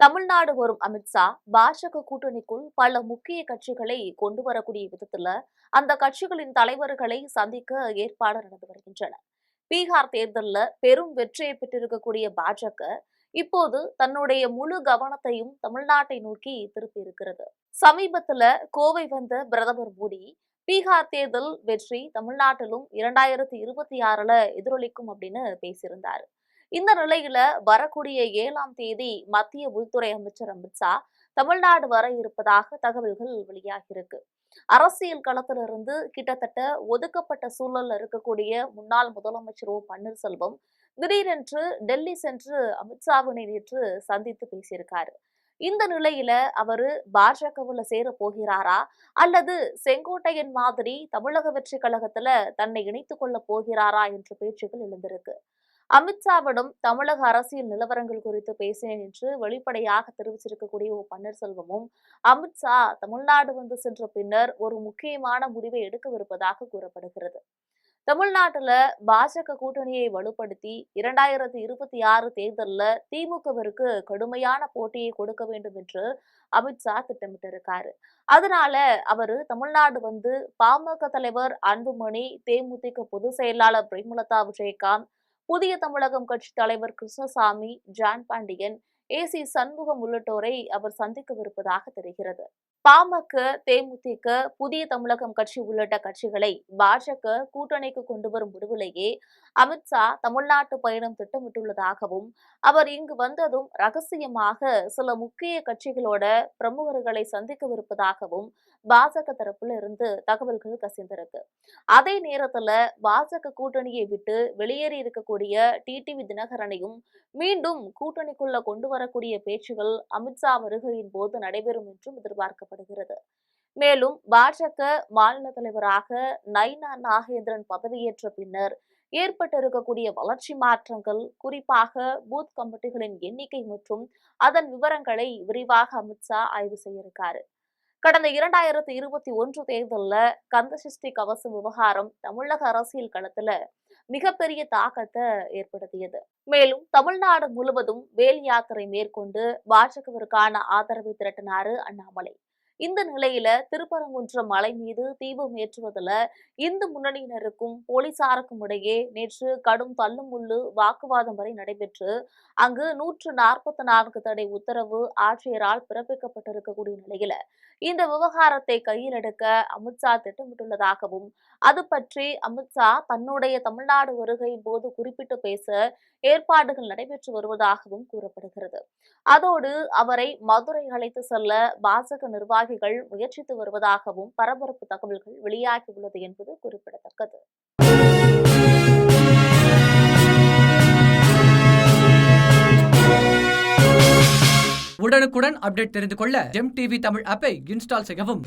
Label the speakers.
Speaker 1: தமிழ்நாடு வரும் அமித்ஷா பாஜக கூட்டணிக்குள் பல முக்கிய கட்சிகளை கொண்டு வரக்கூடிய விதத்துல அந்த கட்சிகளின் தலைவர்களை சந்திக்க ஏற்பாடு நடந்து வருகின்றன. பீகார் தேர்தலில் பெரும் வெற்றியை பெற்றிருக்கக்கூடிய பாஜக இப்போது தன்னுடைய முழு கவனத்தையும் தமிழ்நாட்டை நோக்கி திருப்பி இருக்கிறது. சமீபத்துல கோவை வந்த பிரதமர் மோடி பீகார் தேர்தல் வெற்றி தமிழ்நாட்டிலும் 2026ல எதிரொலிக்கும் அப்படின்னு பேசியிருந்தாரு. இந்த நிலையில வரக்கூடிய 7ஆம் தேதி மத்திய உள்துறை அமைச்சர் அமித்ஷா தமிழ்நாடு வர இருப்பதாக தகவல்கள் வெளியாகியிருக்கு. அரசியல் களத்திலிருந்து கிட்டத்தட்ட ஒதுக்கப்பட்ட சூழல்ல இருக்கக்கூடிய முன்னாள் முதலமைச்சர் பன்னீர்செல்வம் திடீரென்று டெல்லி சென்று அமித்ஷாவினை நேற்று சந்தித்து பேசியிருக்காரு. இந்த நிலையில அவரு பாஜகவுல சேர போகிறாரா அல்லது செங்கோட்டையன் மாதிரி தமிழக வெற்றி கழகத்துல தன்னை இணைத்துக் கொள்ள போகிறாரா என்ற பேச்சுகள் எழுந்திருக்கு. அமித்ஷாவிடம் தமிழக அரசியல் நிலவரங்கள் குறித்து பேசினேன் என்று வெளிப்படையாக தெரிவிச்சிருக்கக்கூடிய பன்னீர்செல்வமும் அமித்ஷா தமிழ்நாடு வந்து சென்ற பின்னர் ஒரு முக்கியமான முடிவை எடுக்கவிருப்பதாக கூறப்படுகிறது. தமிழ்நாட்டுல பாஜக கூட்டணியை வலுப்படுத்தி 2026 தேர்தலில் திமுகவிற்கு கடுமையான போட்டியை கொடுக்க வேண்டும் என்று அமித்ஷா திட்டமிட்டிருக்காரு. அதனால அவரு தமிழ்நாடு வந்து பாமக தலைவர் அன்புமணி, தேமுதிக பொதுச் செயலாளர் பிரேமலதா விஜயகாந்த், புதிய தமிழகம் கட்சி தலைவர் கிருஷ்ணசாமி, ஜான் பாண்டியன், ஏசி சண்முகம் உள்ளிட்டோரை அவர் சந்திக்கவிருப்பதாக தெரிகிறது. பாமக, தேமுதிக, புதிய தமிழகம் கட்சி உள்ளிட்ட கட்சிகளை பாஜக கூட்டணிக்கு கொண்டு வரும் முடிவிலேயே அமித்ஷா தமிழ்நாட்டு பயணம் திட்டமிட்டுள்ளதாகவும் அவர் இங்கு வந்ததும் ரகசியமாக சில முக்கிய கட்சிகளோட பிரமுகர்களை சந்திக்கவிருப்பதாகவும் பாஜக தரப்புல இருந்து தகவல்கள் கசிந்திருக்கு. அதே நேரத்துல பாஜக கூட்டணியை விட்டு வெளியேறி இருக்கக்கூடிய டிடிவி தினகரனையும் மீண்டும் கூட்டணிக்குள்ள கொண்டு வரக்கூடிய பேச்சுகள் அமித்ஷா வருகையின் போது நடைபெறும் என்றும் எதிர்பார்க்கப்படுகிறது. மேலும் பாஜக மாநில தலைவராக நயினா நாகேந்திரன் பதவியேற்ற பின்னர் ஏற்பட்டிருக்கக்கூடிய வளர்ச்சி மாற்றங்கள், குறிப்பாக பூத் கமிட்டிகளின் எண்ணிக்கை மற்றும் அதன் விவரங்களை விரிவாக அமித்ஷா ஆய்வு செய்ய இருக்காரு. கடந்த 2021 தேர்தலில் கந்தசஷ்டி கவசம் விவகாரம் தமிழக அரசியல் களத்துல மிகப்பெரிய தாக்கத்தை ஏற்படுத்தியது. மேலும் தமிழ்நாடு முழுவதும் வேல் யாத்திரை மேற்கொண்டு பாஜகவிற்கான ஆதரவை திரட்டினாரு அண்ணாமலை. இந்த நிலையில திருப்பரங்குன்றம் மலை மீது தீபம் ஏற்றுவதில் இந்து முன்னணியினருக்கும் போலீசாருக்கும் இடையே நேற்று கடும் தள்ளுமுள்ளு வாக்குவாதம் வரை நடைபெற்று அங்கு 144 தடை உத்தரவு ஆட்சியரால் பிறப்பிக்கப்பட்டிருக்கக்கூடிய நிலையில இந்த விவகாரத்தை கையில் எடுக்க அமித்ஷா திட்டமிட்டுள்ளதாகவும் அது பற்றி அமித்ஷா தன்னுடைய தமிழ்நாடு வருகையின் போது குறிப்பிட்டு பேச ஏற்பாடுகள் நடைபெற்று வருவதாகவும் கூறப்படுகிறது. அதோடு அவரை மதுரை அழைத்து செல்ல பாஜக நிர்வாகிகள் முயற்சித்து வருவதாகவும் பரபரப்பு தகவல்கள் வெளியாகியுள்ளது என்பது குறிப்பிடத்தக்கது.
Speaker 2: உடனுக்குடன் அப்டேட் தெரிந்து கொள்ள ஜெம் டிவி தமிழ் ஆப்பை இன்ஸ்டால் செய்யவும்.